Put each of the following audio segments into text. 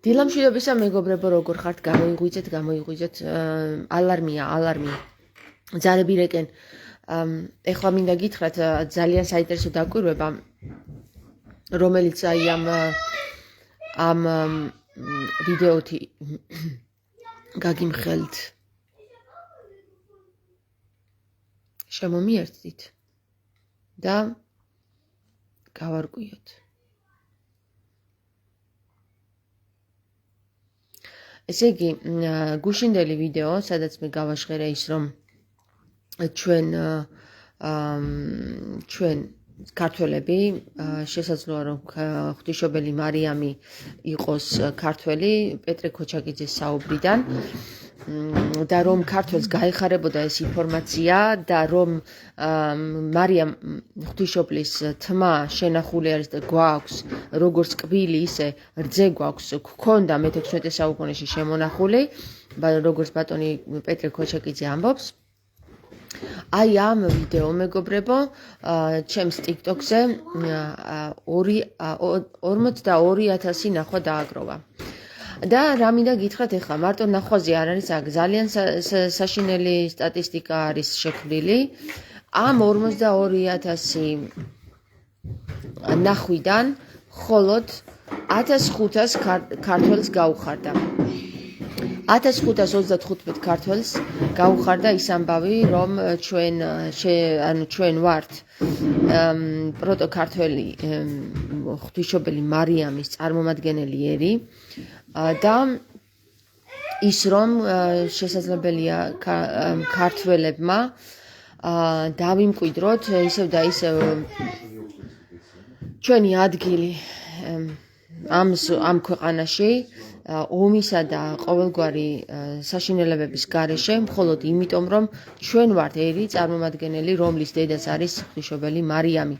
დილამშვიდობისა მეგობრებო, როგორ ხართ? გამოიღვიძეთ, ალარმია. ძარები რეკენ. ეხლა მინდა გითხრათ ძალიან საინტერესო დაკვირვება, რომელიც აი ამ ვიდეოთი გაგიმხელთ. შემომიერთდით და გავარკვიოთ. ესე იგი, გუშინდელი ვიდეო, სადაც მე გავაჟღერე ის, რომ ჩვენ ქართველები, შესაძლოა რომ ღვთისმშობელი მარიამი იყოს ქართველი პეტრე ქოჩაკიძის საუბრიდან და რომ ქართველს გაეხარებოდა ეს ინფორმაცია და რომ მარიამ ღვთისმშობლის თმა შენახული არის და გვაქვს როგორც კბილი ისე რძე გვაქვს გქონდა მე-16 საუკუნეში შემონახული, როგორც ბატონი პეტრე ქოჩაკიძე ამბობს. აი ამ ვიდეო მეგობრებო, ჩემს TikTok-ზე 42,000 ნახვა დააგროვა. და რა მინდა გითხრათ ახლა, მარტო ნახვაზე არ არის, ძალიან საშინელი სტატისტიკა არის შექმნილი. ამ 42,000 ნახვიდან მხოლოდ 1500 ქართველს გაუხარდა. 1535 ქართველს გაუხარდა ის ამბავი, რომ ჩვენ ვართ პროტოკართველი ღვთისმშობელი მარიამის წარმომადგენელი ერი და ის რომ შესაძლებელია ქართველებმა დავიმკვიდროთ ისევ და ისევ ჩვენი ადგილი ამ ქვეყანაში ომისა და ყოველგვარი საშინელებების გარეშე, მხოლოდ იმიტომ, რომ ჩვენ ვართ ერი წარმომადგენელი, რომლის დედაც არის ღვთისმშობელი მარიამი,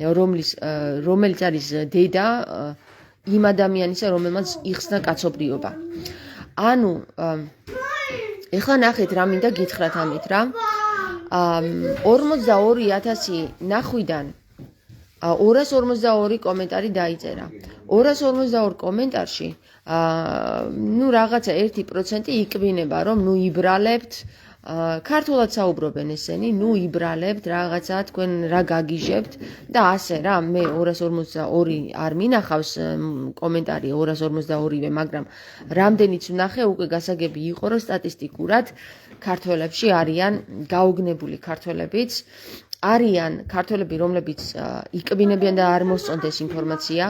რომელიც არის დედა იმ ადამიანისა, რომელმაც იხსნა კაცობრიობა. ანუ ეხლა ნახეთ რა მინდა გითხრათ ამით რა. 42,000 ნახვიდან 252 კომენტარი დაიწერა. 252 კომენტარში რაღაცა 1% ikviნება, რომ იბრალებთ, ქართულად საუბრობენ ესენი, იბრალებთ რაღაცა, თქვენ რა გაგიჟებთ და ასე რა. მე 252 არ მინახავს კომენტარი 252-ვე, მაგრამ რამდენიც ვნახე, უკვე გასაგები იყო, რომ სტატისტიკურად ქართველებში არიან გაუგნებული ქართველებიც, არიან ქართველები, რომლებიც ikvinებიან და არ მოსწონდეს ინფორმაცია,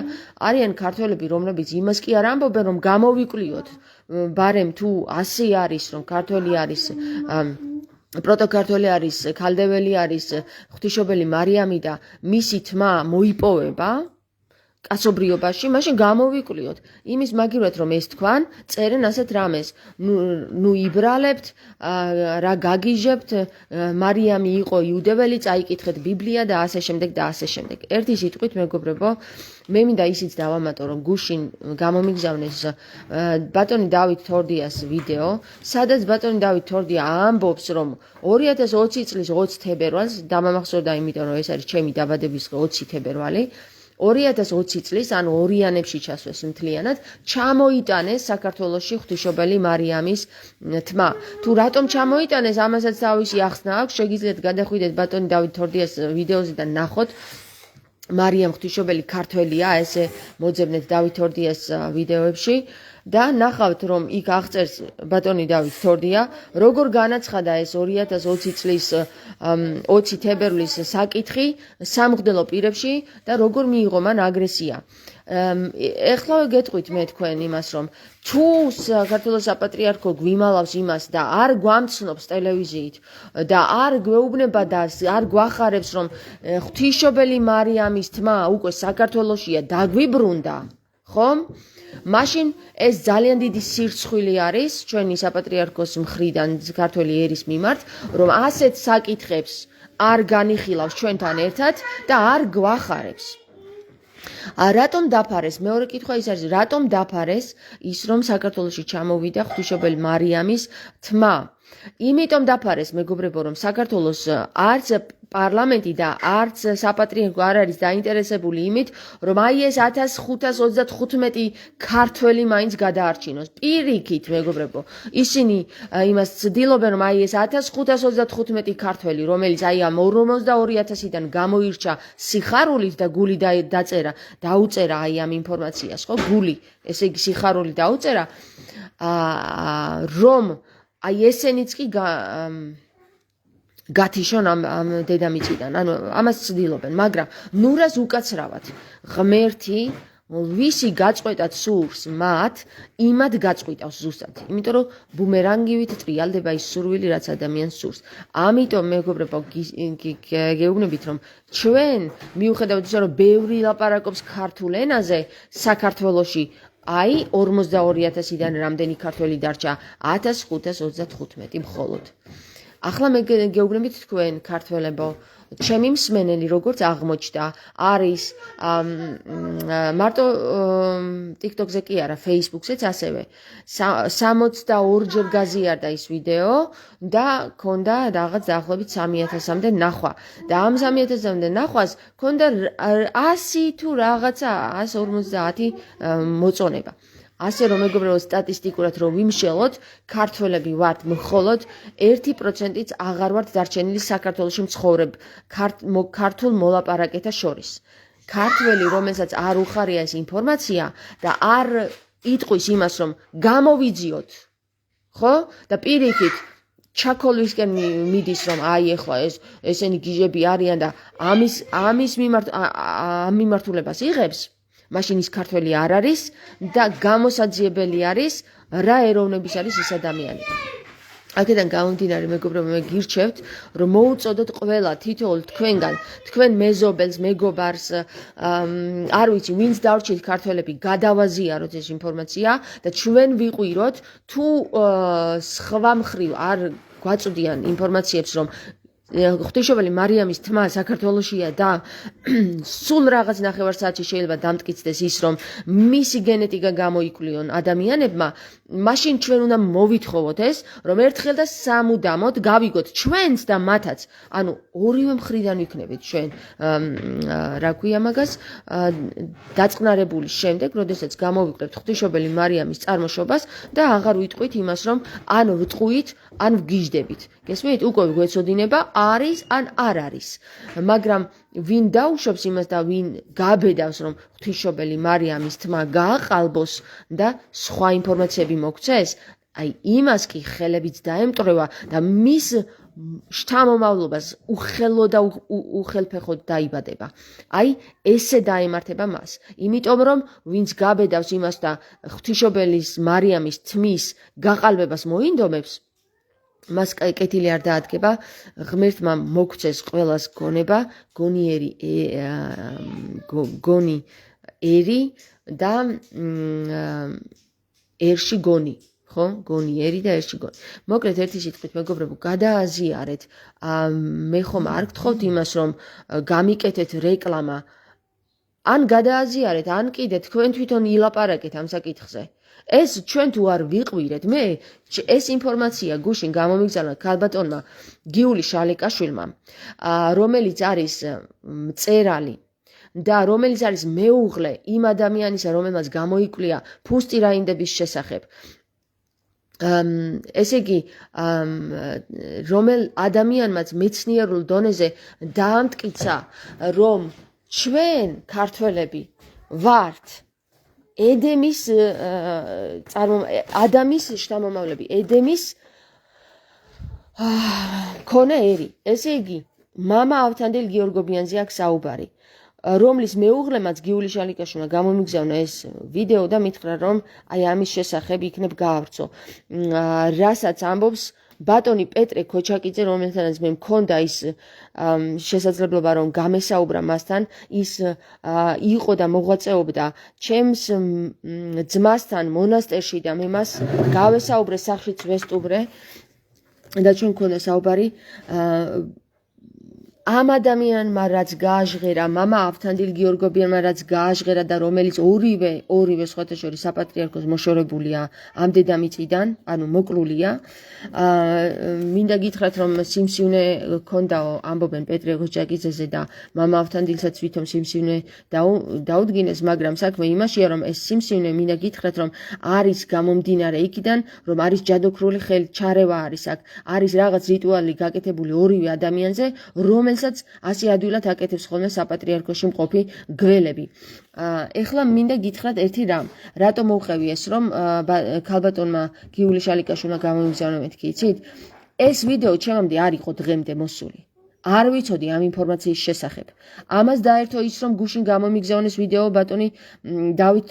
არიან ქართველები, რომლებიც იმას კი არ ამბობენ, რომ გამოვიკვლიოთ, ბარემ თუ ასე არის, რომ ქართველი არის, პროტოკართველი არის, ქალდეველი არის ღვთისმშობელი მარიამი და მისი თმა მოიპოვება კაცობრიობაში, მაშინ გამოვიკვლიოთ. იმის მაგივრად რომ ეს თქვან, წერენ ასეთ რამეს, იბრალებთ, რა გაგიჟებთ, მარიამი იყო იუდეველი, წაიკითხეთ ბიბლია და ასე შემდეგ და ასე შემდეგ. ერთი სიტყვით მეგობრებო, მე მინდა ისიც დავამატო, რომ გუშინ გამომიგზავნეს ბატონი დავით თორდიას ვიდეო, სადაც ბატონი დავით თორდია ამბობს, რომ 2020 წლის 20 თებერვალს, დამამახსოვრდა იმიტომ, რომ ეს არის ჩემი დაბადების 20 თებერვალი, 2020 წლის, ანუ ორიანებში ჩასვეს მთლიანად, ჩამოიტანეს საქართველოში ღვთისმშობელი მარიამის თმა. თუ რატომ ჩამოიტანეს, ამასაც თავისი ახსნა აქვს, შეგიძლიათ გადახვიდეთ ბატონი დავით თორდიას ვიდეოზე და ნახოთ. მარიამ ღვთისმშობელი ქართველია, ესე მოძებნეთ დავით თორდიას ვიდეოებში და ნახავთ, რომ იქ აღწერს ბატონი დავით თორდია, როგორ განაცხადა ეს 2020 წლის 20 თებერვლის საკითხი სამღვდელო პირებში და როგორ მიიღო მან აგრესია. ეხლა გეტყვით მე თქვენ იმას, რომ თუ საქართველოს საპატრიარქო გვიმალავს იმას და არ გვამცნობს ტელევიზიით და არ გვეუბნება და არ გვახარებს, რომ ღვთისმშობელი მარიამის თმა უკვე საქართველოშია დაგვიბრუნდა, ხომ? მაშინ ეს ძალიან დიდი სირცხვილი არის ჩვენი საპატრიარქოს მხრიდან ქართველი ერის მიმართ, რომ ასეთ საკითხებს არ განიხილავს ჩვენთან ერთად და არ გვახარებს. რატომ დაფარეს? მეორე კითხვა ის არის, რატომ დაფარეს ის, რომ საქართველოში ჩამოვიდა ღვთისმშობელი მარიამის თმა? იმიტომ დაფარეს, მეგობრებო, რომ საქართველოს არც პარლამენტი და არც საპატრიარქო არ არის დაინტერესებული იმით, რომ აი ეს 1535 ქართველი მაინც გადაარჩინოს. პირიქით, მეგობრებო, ისინი იმას ცდილობენ, რომ აი ეს 1535 ქართველი, რომელიც აი ამ 52,000-დან გამოირჩა სიხარულით და გული დაუწერა აი ამ ინფორმაციას, ხო? გული, ესე იგი სიხარული დაუწერა, რომ აი ესენიც კი გათიშონ ამ დედამიწიდან, ანუ ამას ცდილობენ, მაგრამ ნურას უკაცრავად ღმერთი ვისი გაწყვეტად სურს მათ, იმად გაწყვიტავს ზუსტად. იმიტომ რომ ბუმერანგივით ტრიალდება ის სურვილი, რაც ადამიანს სურს. ამიტომ მეგობრებო, გეუბნებით, რომ ჩვენ მიუხედავად ისა, რომ ბევრი ლაპარაკობს ქართულ ენაზე საქართველოში, აი 42,000-დან რამდენი ქართველი დარჩა 1535 მხოლოდ. ახლა მე გეუბნებით თქვენ ქართველებო, ჩემი მსმენელი როგორც აღმოჩნდა არის მარტო TikTok-ზე კი არა, Facebook-ზეც ასევე 62 ჯერ გაზიარდა ის ვიდეო და ქონდა რაღაც დაახლოებით 3,000-მდე ნახვა და ამ 3,000-მდე ნახვას ქონდა 100 თუ რაღაცა 150 მოწონება. ასე რომ მეგობრებო, სტატისტიკურად რომ ვიმშელოთ, ქართველები ვართ მხოლოდ 1%-იც აღარ ვართ დარჩენილი საქართველოში მცხოვრებ ქართულ მოლაპარაკეთა შორის. ქართველი, რომელსაც არ უხარია ეს ინფორმაცია და არ იტყვის იმას, რომ გამოვიძიოთ, ხო? და პირიქით ჩაქოლვისკენ მიდის, რომ აი ეხლა ესენი გიჟები არიან და ამის მიმართულებას იღებს, მაშინ ის ქართველი არ არის და გამოსაძიებელი არის რა ეროვნების არის ის ადამიანი. აქედან გამომდინარე, მეგობრებო, მე გირჩევთ, რომ მოუწოდოთ ყველა თითოეულ თქვენგან, თქვენ მეზობელს, მეგობარს, არ ვიცი, ვინც დავრჩით ქართველები, გადავაზიაროთ ეს ინფორმაცია და ჩვენ ვიყვიროთ, თუ სხვა მხრივ არ გვაწვდიან ინფორმაციებს, რომ ღვთისმშობელი მარიამის თმა საქართველოშია და სულ რაღაც ნახევარსაათში შეიძლება დამტკიცდეს ის, რომ მისი გენეტიკა გამოიკვლიონ ადამიანებმა, მაშინ ჩვენ უნდა მოვითხოვოთ ეს, რომ ერთხელ და სამუდამოდ გავიგოთ ჩვენც და მათაც, ანუ ორივე მხრიდან ვიქნებით ჩვენ, რა ქვია მაგას, დაწყნარებული შემდეგ, როდესაც გამოვიკვლევთ ღვთისმშობელი მარიამის წარმოშობას და აღარ ვიტყვით იმას, რომ ან ვტყვით, ან ვგიჟდებით. გესმით? უკვე გვეცოდინება არის ან არ არის. მაგრამ ვინ დაუშვებს იმას და ვინ გაბედავს, რომ ღვთისმშობელი მარიამის თმა გააყალბოს და სხვა ინფორმაციები მოგცეს, აი იმას კი ხელებიც დაემტვრევა და მის შთამომავლობას უხელო და უხელფეხოდ დაიბადება. აი ესე დაემართება მას. იმიტომ რომ ვინც გაბედავს იმას და ღვთისმშობელის მარიამის თმის გაყალბებას მოინდომებს, მას კეთილი არ დაადგება, ღმერთმა მოგცეს ყველას გონება, გონიერი და ერში გონი, ხო? გონიერი და ერში გონი. მოკლედ ერთი სიტყვით, მეგობრებო, გადააზიარეთ. მე ხომ არ გთხოვთ იმას, რომ გამიკეთეთ რეკლამა. ან გადააზიარეთ, ან კიდე თქვენ თვითონ ილაპარაკეთ ამ საკითხზე. ეს ჩვენ თუ არ ვიყვირეთ, მე ეს ინფორმაცია გუშინ გამომიგზავნა ქალბატონმა გიული შალიკაშვილმა, რომელიც არის მწერალი და რომელიც არის მეუღლე იმ ადამიანისა, რომელმაც გამოიკვლია ფუსტი რაინდების შესახებ. ესე იგი, რომელ ადამიანმაც მეცნიერულ დონეზე დაამტკიცა, რომ ჩვენ ქართველები ვართ ედემის ადამის შთამომავლები, ედემის ქონა ერი. ესე იგი, მამა ავთანდილ გიორგობიანზე აქვს საუბარი, რომლის მეუღლემაც გიული შალიკაშვილმა გამომიგზავნა ეს ვიდეო და მითხრა, რომ აი ამის შესახებ იქნებ გაავრცო. რასაც ამბობს ბატონი პეტრე ქოჩაკიძე, რომელთანაც მე მქონდა ის შესაძლებლობა, რომ გამესაუბრა მასთან, ის იყო და მოღვაწეობდა ჩემს ძმასთან მონასტერში და მე მას გავესაუბრე სახლშიც ვესტუბრე და ჩვენ მქონდა საუბარი. ამ ადამიანმა რაც გააჟღერა, მამა ავთანდილ გიორგობიანმა რაც გააჟღერა და რომელიც ორივე სხვათა შორის საპატრიარქოს მოშორებულია ამ დედამიწიდან, ანუ მოკლულია, მინდა გითხრათ, რომ სიმსივნე ქონდაო, ამბობენ პეტრე ღოჯაკიძეზე და მამა ავთანდილსაც ვითომ სიმსივნე დაუდგინეს, მაგრამ საქმე იმაშია, რომ ეს სიმსივნე მინდა გითხრათ, რომ არის გამომდინარე იქიდან, რომ არის ჯადოქრული ჩარევა არის აქ, არის რაღაც რიტუალი გაკეთებული ორივე ადამიანზე, რომელსაც ასე ადვილად აკეთებს ხოლმე საპატრიარქოში მყოფი გველები. ეხლა მინდა გითხრათ ერთი რამ, რატო მოვყევი ეს, რომ ქალბატონმა გიული შალიკაშვილმა გამოიგზავნა მეთქი, იცით? ეს ვიდეო ჩემამდე არ იყო დღემდე მოსული. არ ვიცოდი ამ ინფორმაციის შესახებ. ამას დაერთო ის, რომ გუშინ გამომიგზავნეს ვიდეო ბატონი დავით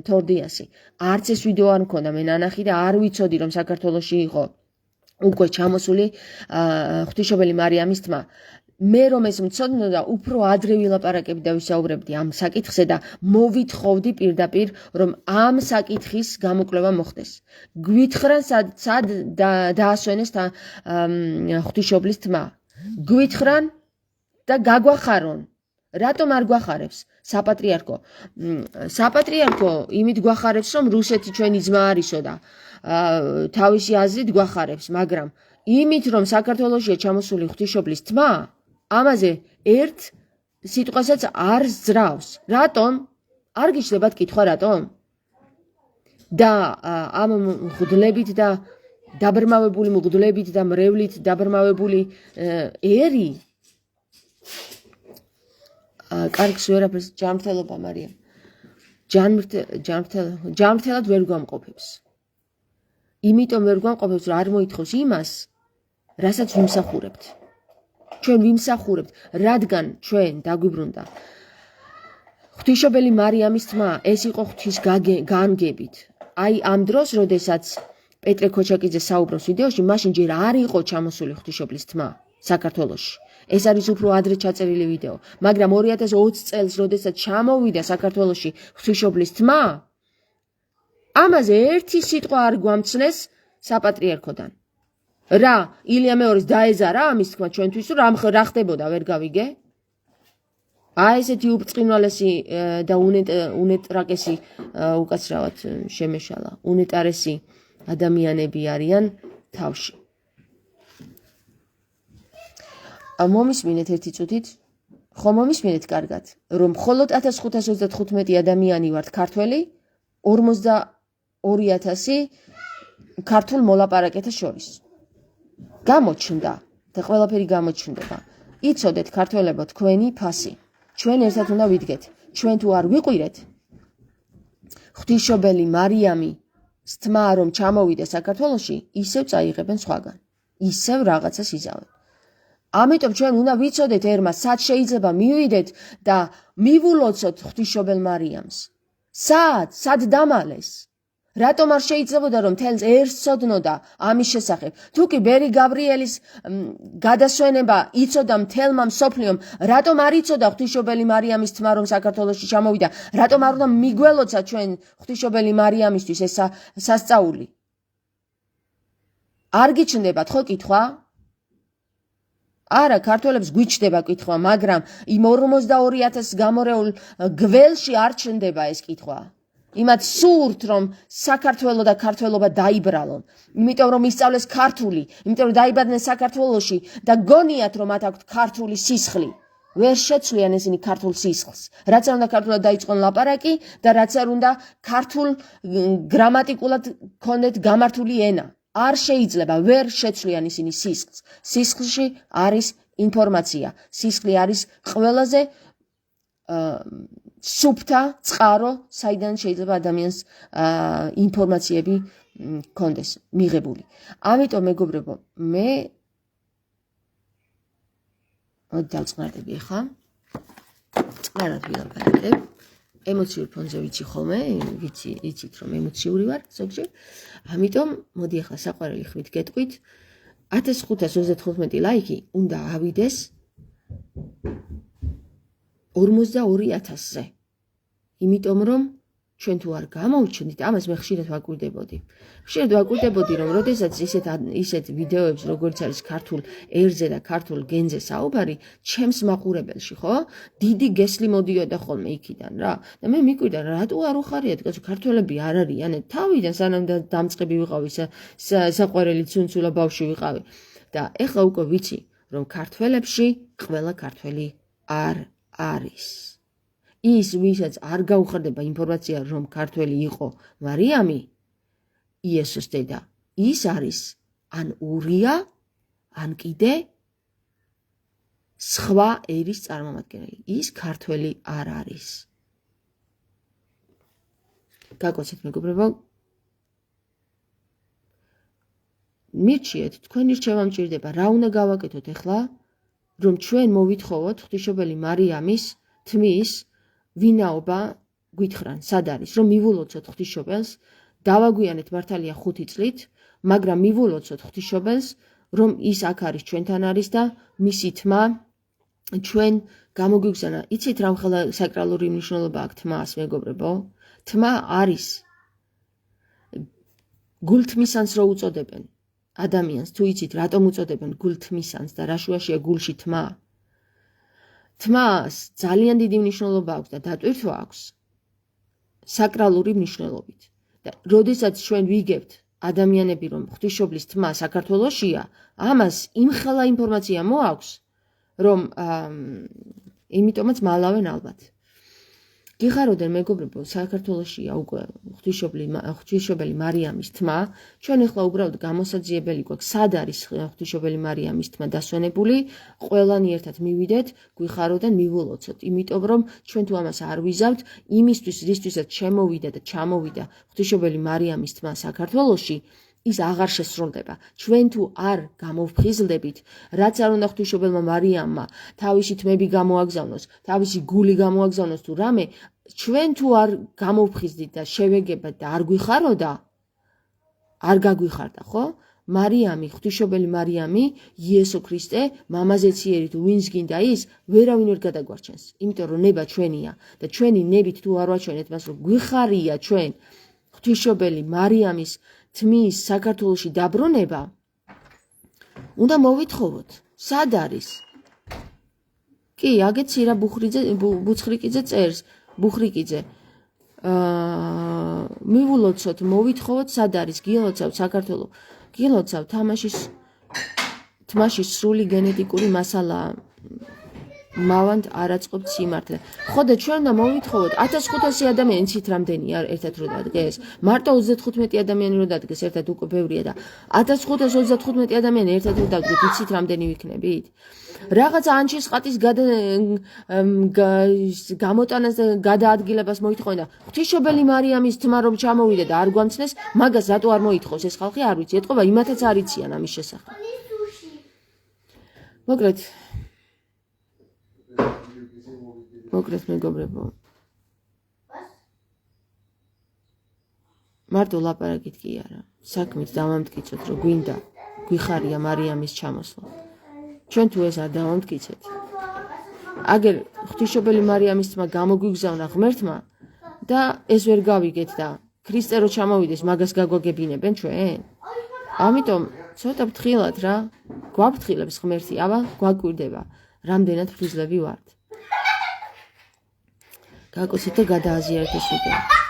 თორდიასი. არც ეს ვიდეო არ მქონდა მე ნანახი და არ ვიცოდი, რომ საქართველოში იყო უკვე ჩამოსული ღვთისმშობელი მარიამის თმა. მე რომ ეს მცოდნოდა, უფრო ადრე ვილაპარაკებდი და ვისაუბრებდი ამ საკითხზე და მოვითხოვდი პირდაპირ, რომ ამ საკითხის გამოკვლევა მოხდეს. გვითხრან სად დაასვენეს ღვთისმშობლის თმა. გვითხრან და გაგვახარონ. რატომ არ გვახარებს საპატრიარქო? საპატრიარქო იმით გვახარებს, რომ რუსეთი ჩვენი ძმა არისო და თავისი აზრით გვახარებს, მაგრამ იმით, რომ საქართველოშია ჩამოსული ღვთისმშობლის თმა, ამაზე ერთ სიტყვასაც არ ზრავს. რატომ? არ გიჩნდებათ კითხვა რატომ? და ამ მღვდლებით და დაბრმავებული მღვდლებით და მრევლით დაბრმავებული ერი კარგს ვერაფერს ჯანმრთელობა მარიამ. ჯანმრთელად ვერ გვამყოფებს. იმიტომ ვერ გვამყოფებს, რომ არ მოითხოვს იმას, რასაც ვიმსახურებთ. ჩვენ ვიმსახურებთ, რადგან ჩვენ დაგვიბრუნდა ღვთისმშობელი მარიამის თმა, ეს იყო ღვთის განგებით. აი ამ დროს, როდესაც პეტრე ქოჩაკიძე საუბრობს ვიდეოში, მაშინ ჯერ არ იყო ჩამოსული ღვთისმშობლის თმა საქართველოში. ეს არის უფრო ადრე ჩაწერილი ვიდეო, მაგრამ 2020 წელს, როდესაც ჩამოვიდა საქართველოში ღვთისმშობლის თმა, ამაზე ერთი სიტყვა არ გვამცნეს საპატრიარქოდან. რა, ილია მეორეს დაეზარა ამის თქმა ჩვენთვის, რომ რა ხდებოდა, ვერ გავიგე? აი ესეთი უბწყინვალესი და უნეტრაკესი უკაცრავად შემეშალა, უნეტარესი ადამიანები არიან თავში. მომისმინეთ ერთი წუთით, ხო მომისმინეთ კარგად, რომ მხოლოდ 1535 ადამიანი ვართ ქართველი, 42,000 ქართულ მოლაპარაკეთა შორის. გამოჩნდა და ყველაფერი გამოჩნდება. იცოდეთ ქართველებო, თქვენი ფასი. ჩვენ ერთად უნდა ვიდგეთ. ჩვენ თუ არ ვიყვირეთ, ღვთისმშობელი მარიამი თმა რომ ჩამოვიდა საქართველოში, ისევ წაიღებენ სხვაგან. ისევ რაღაცას იზავენ. ამიტომ ჩვენ უნდა ვიცოდეთ ერმა, სად შეიძლება მივიდეთ და მივულოცოთ ღვთისმშობელ მარიამს. სად დამალეს? რატომ არ შეიძლებოდა რომ თელს ერთს ცოდნოდა ამის შესახებ? თუ კი ბერი გაბრიელის გადასვენება იცოდა მთელმა მსოფლიომ, რატომ არ იცოდა ღვთისმშობელი მარიამის თმა რომ საქართველოში ჩამოვიდა? რატომ არ უნდა მიგველოცა ჩვენ ღვთისმშობელი მარიამისთვის ეს სასწაული? არ გიჩნდებათ ხო კითხვა? არა, ქართველებს გვიჩნდება კითხვა, მაგრამ იმ 42,000 გამორეულ გველში არ ჩნდება ეს კითხვა. იმათ სურთ რომ საქართველო და ქართველობა დაიბრალონ, იმიტომ რომ ისწავლეს ქართული, იმიტომ რომ დაიბადნენ საქართველოში და გონიათ რომ მათ აქვთ ქართული სისხლი. ვერ შეცვლიან ესენი ქართულ სისხლს. რაც არ უნდა ქართულად დაიწყონ ლაპარაკი და რაც არ უნდა ქართულ გრამატიკულად ქონდეთ გამართული ენა. არ შეიძლება, ვერ შეცვლიან ისინი სისხლს. სისხლში არის ინფორმაცია. სისხლი არის ყველაზე სუფთა წყარო, საიდან შეიძლება ადამიანს ინფორმაციები ქონდეს მიღებული. ამიტომ მეგობრებო, მე დავწყნარდები ახლა. წყნარად ვილაპარაკებ. ემოციურ ფონზე ვიცი ხოლმე, იცით რომ ემოციური ვარ ზოგჯერ. ამიტომ მოდი ახლა საყვარელი ხვით გეტყვით. 1535 ლაიქი უნდა ავიდეს 42,000-ზე. იმიტომ რომ ჩვენ თუ არ გამოვჩნდით, ამას მე ხშირად ვაკვირდებოდი. ხშირად ვაკვირდებოდი, რომ როდესაც ისეთ ვიდეოებს, როგორც არის ქართულ ერზე და ქართულ გენზე საუბარი, ჩემს მაყურებელში, ხო? დიდი გესლი მოდიოდა ხოლმე იქიდან რა. და მე მიკვირდა, რატო არ უხარიათ, კაცო, ქართველები არ არიან, თავიდან სანამ დამწყები ვიყავი, საყვარელი ცუნცულა ბავშვი ვიყავი. და ეხლა უკვე ვიცი, რომ ქართველებში ყველა ქართველი არ არის. ის ვისაც არ გაუხარდება ინფორმაცია, რომ ქართველი იყო მარიამი, იესოს დედა, ის არის ან ურია, ან კიდე სხვა ერის წარმომადგენელი. ის ქართველი არ არის. გაკოცეთ მეგობრებო, მირჩიეთ, თქვენი რჩევა მჭირდება, რა უნდა გავაკეთოთ ახლა, რომ ჩვენ მოვითხოვოთ ღვთისმშობელი მარიამის თმის ვინაობა გვითხრან, სად არის, რომ მივულოცოთ ღვთისმშობელს, დავაგვიანეთ მართალია 5 წლით, მაგრამ მივულოცოთ ღვთისმშობელს, რომ ის აქ არის, ჩვენთან არის და მისი თმა ჩვენ გამოგვიგზავნა. იცით რა მხოლოდ საკრალური მნიშვნელობა აქვს თმას, მეგობრებო? თმა არის გულთმისანს რო უწოდებენ ადამიანს, თუ იცით რატომ უწოდებენ გულთმისანს და რა შუაშია გულში თმა? თმას ძალიან დიდი მნიშვნელობა აქვს და დატვირთვა აქვს საკრალური მნიშვნელობით. და როდესაც ჩვენ ვიგებთ ადამიანები, რომ ღვთისმშობლის თმა საქართველოშია, ამას იმხელა ინფორმაცია მოაქვს, რომ იმიტომაც მალავენ ალბათ. გიხაროდენ მეგობრებო, საქართველოშია უკვე ღვთისმშობელი მარიამის თმა, ჩვენ ახლა უბრალოდ გამოსაძიებელი გვაქვს, სად არის ღვთისმშობელი მარიამის თმა დასვენებული, ყველანი ერთად მივიდეთ, გვიხაროდენ, მივულოცოთ, იმიტომ რომ ჩვენ თუ ამას არ ვიზავთ, იმისთვის, რისთვისაც შემოვიდა და ჩამოვიდა ღვთისმშობელი მარიამის თმა საქართველოში, ის აღარ შესრულდება. ჩვენ თუ არ გამოვფხიზლდებით, რაც არ უნდა ღვთისმშობელმა მარიამმა თავისი თმები გამოაგზავნოს, თავისი გული გამოაგზავნოს თუ რამე, ჩვენ თუ არ გამოვფხიზდით და შევეგებათ და არ გვიხაროდა, არ გაგვიხარდა, ხო? მარიამი, ღვთისმშობელი მარიამი, იესო ქრისტე, მამაზეციერი თუ ვინც გინდა ის, ვერავინ ვერ გადაგვარჩენს. იმიტომ რომ ნება ჩვენია და ჩვენი ნებით თუ არ ვაჩვენეთ მას, რომ გვიხარია ჩვენ ღვთისმშობელი მარიამის თმის საქართველოში დაბრუნება, უნდა მოვითხოვოთ. სად არის? კი, აგეთ სირა ბუცხრიკიძე წერს, ბუხრიკიძე. მივულოცოთ, მოვითხოვოთ, სად არის? გილოცავ საქართველო. გილოცავ, თმაში სრული გენეტიკური მასალაა. მავანთ არ აწყობთ სიმართლე. ხო და ჩვენ უნდა მოვითხოვოთ 1500 ადამიანი, იცით რამდენია ერთად რო დადგეს? მარტო 35 ადამიანი რო დადგეს, ერთად უკვე ბევრია და 1535 ადამიანი ერთად რო დადგეს, იცით რამდენი ვიქნებით? რაღაცა ანჩის ყატის გამოტანას და გადაადგილებას მოითხოვენ და ღვთისმშობელი მარიამის თმა რომ ჩამოვიდა და არ გვამცნეს, მაგას რატო არ მოითხოვს ეს ხალხი? არ ვიცი, ეთყობა იმათაც არ იციან ამის შესახებ. მოკლედ მეგობრებო, მარტო ლაპარაკით კი არა, საქმით დავამტკიცოთ, რომ გვინდა გვიხარია მარიამის ჩამოსვლა. ჩვენ თუ ეს არ დავამტკიცეთ, აგერ ღვთისმშობელი მარიამის თმა გამოგვიგზავნა ღმერთმა და ეს ვერ გავიგეთ და ქრისტე რო ჩამოვიდეს, მაგას გაგვაგებინებენ ჩვენ? ამიტომ ცოტა ფრთხილად რა, გვაფრთხილებს ღმერთი, აბა გვაკვირდება, რამდენად ფრიზლები ვართ. გაკოცეთ და გადააზიარეთ ეს ვიდეო.